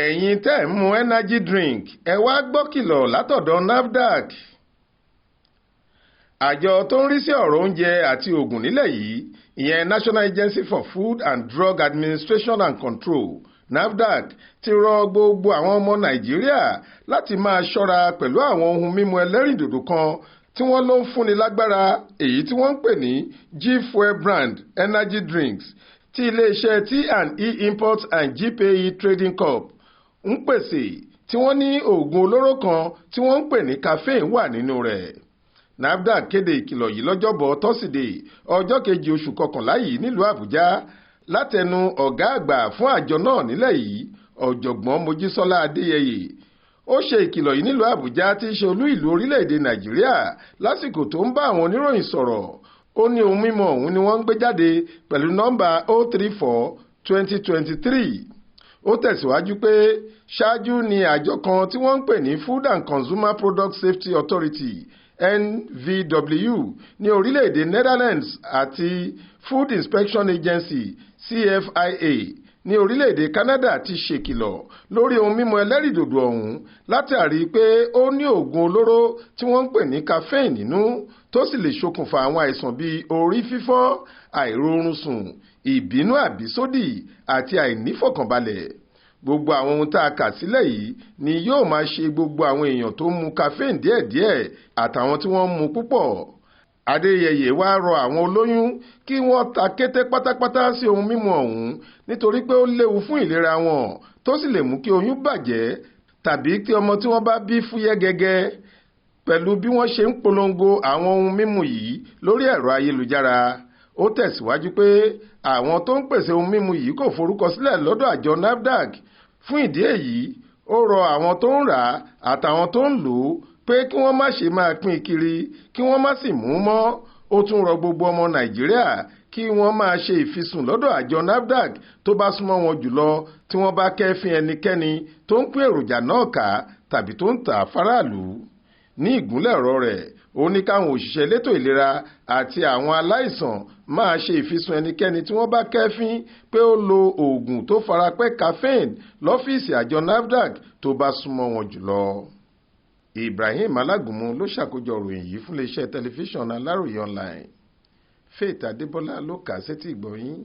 ẹ̀yin tẹ́ ń mu energy drink ẹ wá gbọ́ kìlọ̀ látọ̀dọ̀ Nafdac. Àjọ tó ń rí sí ọ̀rọ̀ oúnjẹ àti òògùn nílẹ̀ yìí ìyẹn National Agency for Food and Drug Administration and Control Nafdac ti rọ gbogbo àwọn ọmọ Nàìjíríà láti máa ṣọ́ra pẹ̀lú àwọn ohun mímu ẹlẹ́rìndòdò kan tí wọ́n ló ń fúnni lágbára èyí tí wọ́n ń pè ní G-Fuel brand energy drinks tí iléeṣẹ́ T&E Import and GPE Trading Corp ń pèsè tí wọ́n ní oògùn olóró kan tí wọ́n ń pè ní caffeine wà nínú rẹ̀. Nafdac kéde ìkìlọ̀ yìí lọ́jọ́bọ̀ tọ́sídẹ̀ẹ́ ọjọ́ 2 oṣù kọkànlá yìí nílùú Àbújá látẹnu ọ̀gá àgbà fún àjọ náà nílẹ̀ yìí ọ̀jọ̀gbọ́n Mojísọ́lá Adéyẹyè. Ó ṣe ìkìlọ̀ yìí nílùú Àbújá tí í ṣe olú ìlú orílẹ̀-èdè Nàìjíríà lásìkò tó ń bá àwọn oníròyìn sọ̀rọ̀. Ó ní ohun mímu ọ̀hún ni wọ́n ń gbé jáde pẹ̀lú nọ́mbà 034/2023. Ó tẹ̀síwájú pé ṣáájú ni àjọ kan tí wọ́n ń pè ní Food and Consumer Product Safety Authority NVW ní orílẹ̀-èdè Netherlands àti Food Inspection Agency CFIA ní orílẹ̀-èdè Canada ti ṣèkìlọ̀ lórí ohun mímu ẹlẹ́rìndòdò ọ̀hún látàrí pé ó ní oògùn olóró tí wọ́n ń pè ní caffeine nínú tó sì lè ṣokùnfà àwọn àìsàn bíi orí fífọ́, àìróorun sùn, ìbínú àbísódì àti àìnífọ̀kànbalẹ̀. Gbogbo àwọn ohun tá a kà sílẹ̀ yìí ni yóò máa ṣe gbogbo àwọn èèyàn tó ń mu caffeine díẹ̀díẹ̀ àtàwọn tí wọ́n ń mu púpọ̀. Adéyẹyè wá rọ àwọn olóyún kí wọ́n ta kété pátápátá sí ohun mímu ọ̀hún nítorí pé ó léwu fún ìlera wọn tó sì lè mú kí oyún bàjẹ́ tàbí kí ọmọ tí wọ́n bá bí fúyẹ́ gẹ́gẹ́. Pẹ̀lú bí wọ́n ṣe ń polongo àwọn ohun mímu yìí lórí ẹ̀rọ ayélujára, ó tẹ̀síwájú pé àwọn tó ń pèsè ohun mímu yìí kò forúkọ sílẹ̀ lọ́dọ̀ àjọ Nafdac. Fún ìdí èyí, ó rọ àwọn tó ń rà àtàwọn tó ń lò ó pé kí wọ́n má ṣe máa pín kiri kí wọ́n má sì mú mọ́. Ó tún rọ gbogbo ọmọ Nàìjíríà kí wọ́n máa ṣe ìfisùn lọ́dọ̀ àjọ Nafdac tó bá súnmọ́ wọn jùlọ tí wọ́n bá kẹ́fín ẹnikẹ́ni tó ń pín èròjà náà ká tàbí tó ń tà á fáráàlú. Ní ìgúnlẹ̀ ọ̀rọ̀ rẹ̀, ó ní káwọn òṣìṣẹ́ elétò ìlera àti àwọn aláìsàn máa ṣe ìfisùn ẹnikẹ́ni tí wọ́n bá kẹ́fín pé ó lo oògùn tó farapẹ́ caffeine lọ́fíìsì àjọ Nafdac tó bá súnmọ́ wọn jùlọ. Ibrahim Alágúnmu ló ṣàkójọ ìròyìn yìí fún iléeṣẹ́ tẹlifíṣàn Aláròyé online. Faith Adébọ́lá ló kà á sétí ìgbọ́ yín.